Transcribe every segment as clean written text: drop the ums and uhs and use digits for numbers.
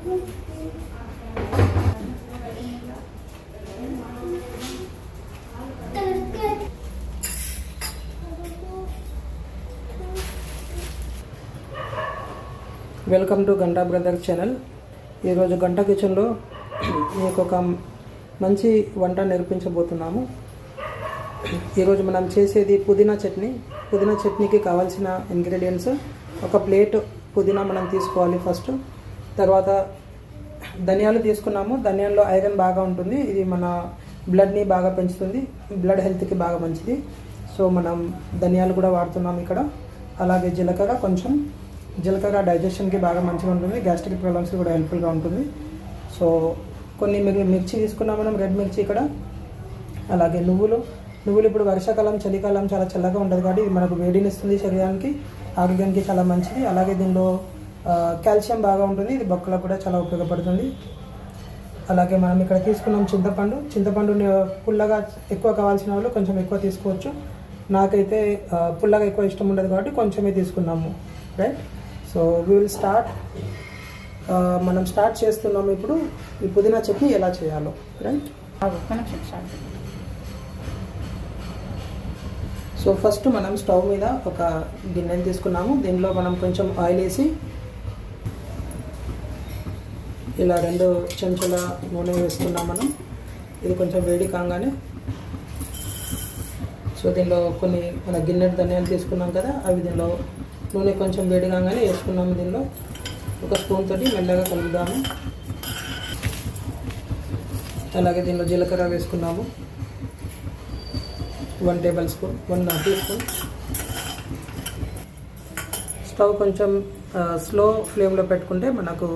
Welcome to Ganta brother channel. ఈరోజు గంటా కిచెన్లో మీకు ఒక మంచి వంట నేర్పించబోతున్నాము. ఈరోజు మనం చేసేది పుదీనా చట్నీ. పుదీనా చట్నీకి కావాల్సిన ఇంగ్రీడియంట్స్: ఒక ప్లేట్ పుదీనా మనం తీసుకోవాలి ఫస్ట్. తర్వాత ధనియాలు తీసుకున్నాము. ధనియాల్లో ఐరన్ బాగా ఉంటుంది. ఇది మన బ్లడ్ని బాగా పెంచుతుంది, బ్లడ్ హెల్త్కి బాగా మంచిది. సో మనం ధనియాలు కూడా వాడుతున్నాము ఇక్కడ. అలాగే జీలకర్ర డైజెషన్కి బాగా మంచిగా ఉంటుంది, గ్యాస్ట్రిక్ ప్రాబ్లమ్స్కి కూడా హెల్ప్ఫుల్గా ఉంటుంది. సో కొన్ని మిర్చి తీసుకున్నాం మనం, రెడ్ మిర్చి ఇక్కడ. అలాగే నువ్వులు ఇప్పుడు వర్షాకాలం, చలికాలం చాలా చల్లగా ఉంటుంది కాబట్టి ఇది మనకు వేడినిస్తుంది, శరీరానికి ఆరోగ్యానికి చాలా మంచిది. అలాగే దీనిలో కాల్షియం బాగా ఉంటుంది, ఇది బొక్కలకు కూడా చాలా ఉపయోగపడుతుంది. అలాగే మనం ఇక్కడ తీసుకున్నాం చింతపండు పుల్లగా ఎక్కువ కావాల్సిన వాళ్ళు కొంచెం ఎక్కువ తీసుకోవచ్చు. నాకైతే పుల్లగా ఎక్కువ ఇష్టం ఉండదు కాబట్టి కొంచెమే తీసుకున్నాము, right. So we will start. మనం స్టార్ట్ చేస్తున్నాము ఇప్పుడు ఈ పుదీనా చట్నీ ఎలా చేయాలో, రైట్. సో ఫస్ట్ మనం స్టవ్ మీద ఒక గిన్నెని తీసుకున్నాము. దీనిలో మనం కొంచెం ఆయిల్ వేసి ఇలా 2 చెంచాల నూనె వేసుకున్నాం మనం. ఇది కొంచెం వేడి కాగానే సో దీనిలో కొన్ని మన గిన్నె ధనియాలు తీసుకున్నాం కదా, అవి దీనిలో నూనె కొంచెం వేడి కాగానే వేసుకున్నాము. దీనిలో ఒక స్పూన్ తోటి మెల్లగా కలుపుదాము. అలాగే దీనిలో జీలకర్ర వేసుకున్నాము, 1 tablespoon, 1 teaspoon. Stove కొంచెం స్లో ఫ్లేమ్లో పెట్టుకుంటే మనకు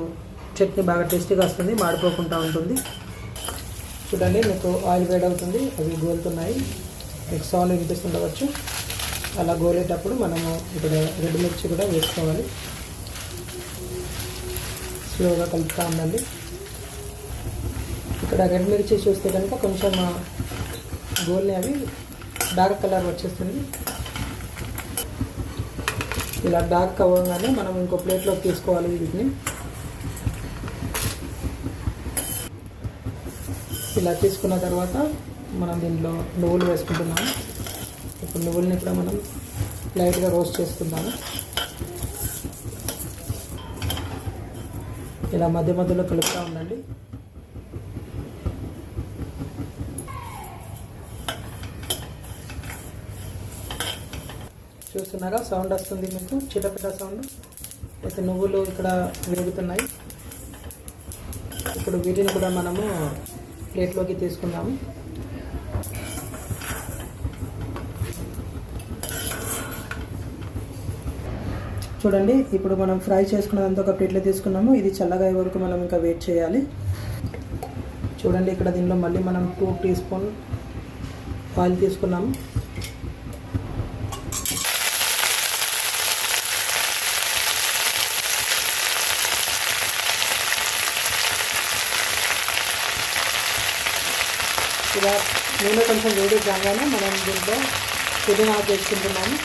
చట్నీ బాగా టేస్టీగా వస్తుంది, మాడిపోకుండా ఉంటుంది. చూడండి, మీకు ఆయిల్ వేడవుతుంది, అవి గోలుతున్నాయి. మీకు సౌండ్ వినిపిస్తుండవచ్చు. అలా గోలేటప్పుడు మనము ఇక్కడ రెడ్ మిర్చి కూడా వేసుకోవాలి. స్లోగా కలుపుతూ ఉండండి. ఇక్కడ రెడ్ మిర్చి చూస్తే కనుక కొంచెం గోల్ని అవి డార్క్ కలర్ వచ్చేస్తుంది. ఇలా డార్క్ అవ్వగానే మనం ఇంకో ప్లేట్లోకి తీసుకోవాలి వీటిని. ఇలా తీసుకున్న తర్వాత మనం దీనిలో నువ్వులు వేసుకుంటున్నాము. ఇప్పుడు నువ్వుల్ని కూడా మనం లైట్గా రోస్ట్ చేసుకుందాము. ఇలా మధ్య మధ్యలో కలుపుతూ ఉండండి. చూస్తున్నారా, సౌండ్ వస్తుంది మీకు, చిటపట సౌండ్. అయితే నువ్వులు ఇక్కడ వేగుతున్నాయి. ఇప్పుడు వీటిని కూడా మనము ప్లేట్లోకి తీసుకుందాము. చూడండి, ఇప్పుడు మనం ఫ్రై చేసుకున్నదంతా ఒక ప్లేట్లో తీసుకున్నాము. ఇది చల్లగా అయ్యే వరకు మనం ఇంకా వెయిట్ చేయాలి. చూడండి, ఇక్కడ దీనిలో మళ్ళీ మనం 2 టీ స్పూన్ ఆయిల్ తీసుకున్నాము. ఇలా నూనె కొంచెం వేడి కాగానే మనం దీంట్లో పుదీనా వేసుకుంటున్నాము.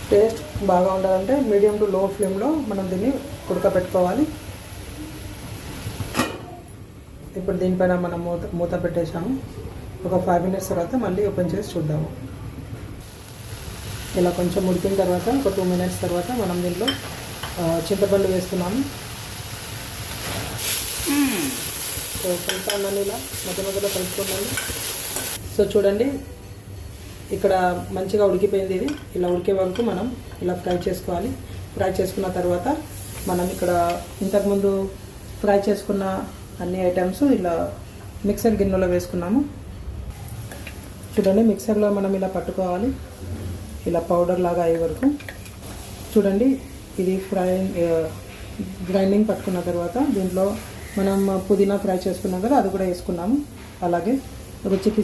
టేస్ట్ బాగా ఉండాలంటే మీడియం టు లో ఫ్లేమ్లో మనం దీన్ని ఉడకపెట్టుకోవాలి. ఇప్పుడు దీనిపైన మనం మూత పెట్టేసాము. ఒక 5 మినిట్స్ తర్వాత మళ్ళీ ఓపెన్ చేసి చూద్దాము. ఇలా కొంచెం ఉడికిన తర్వాత ఒక 2 మినిట్స్ తర్వాత మనం దీంట్లో చింతపండు వేస్తున్నాము. సో కలుపుతామని ఇలా మధ్య మధ్యలో కలుపుకోండి. సో చూడండి, ఇక్కడ మంచిగా ఉడికిపోయింది. ఇది ఇలా ఉడికే వరకు మనం ఇలా ఫ్రై చేసుకోవాలి. ఫ్రై చేసుకున్న తర్వాత మనం ఇక్కడ ఇంతకుముందు ఫ్రై చేసుకున్న అన్ని ఐటమ్స్ ఇలా మిక్సర్ గిన్నెలో వేసుకున్నాము. చూడండి, మిక్సర్లో మనం ఇలా పట్టుకోవాలి, ఇలా పౌడర్ లాగా అయ్యే వరకు. చూడండి, ఇది గ్రైండింగ్ పట్టుకున్న తర్వాత దీంట్లో మనం పుదీనా ఫ్రై చేసుకున్నాం కదా, అది కూడా వేసుకున్నాము. అలాగే రుచికి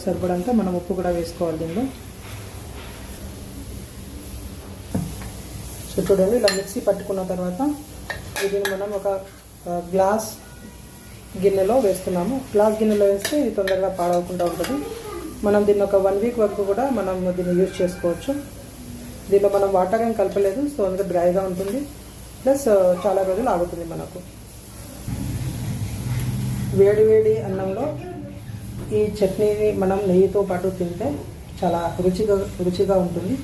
సరిపడంత మనం ఉప్పు కూడా వేసుకోవాలి దీనిలో. సో చూడండి, ఇలా మిక్సీ పట్టుకున్న తర్వాత ఇది మనం ఒక గ్లాస్ గిన్నెలో వేస్తున్నాము. గ్లాస్ గిన్నెలో వేస్తే ఇది తొందరగా పాడవకుండా ఉంటుంది. మనం దీన్ని ఒక 1 వీక్ వరకు కూడా మనం దీన్ని యూజ్ చేసుకోవచ్చు. దీనిలో మనం వాటర్ ఏం కలపలేదు, సో అందుకే డ్రైగా ఉంటుంది. ప్లస్ చాలా రోజులు ఆగుతుంది మనకు. వేడి వేడి అన్నంలో ఈ చట్నీని మనం నెయ్యితో పాటు తింటే చాలా రుచిగా ఉంటుంది.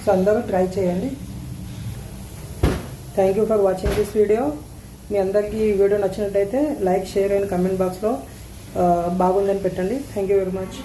సో అందరూ ట్రై చేయండి. Thank you for watching this video. మీ అందరికీ ఈ వీడియో నచ్చినట్టయితే లైక్, షేర్ అండ్ కమెంట్ బాక్స్లో బాగుందని పెట్టండి. Thank you very much.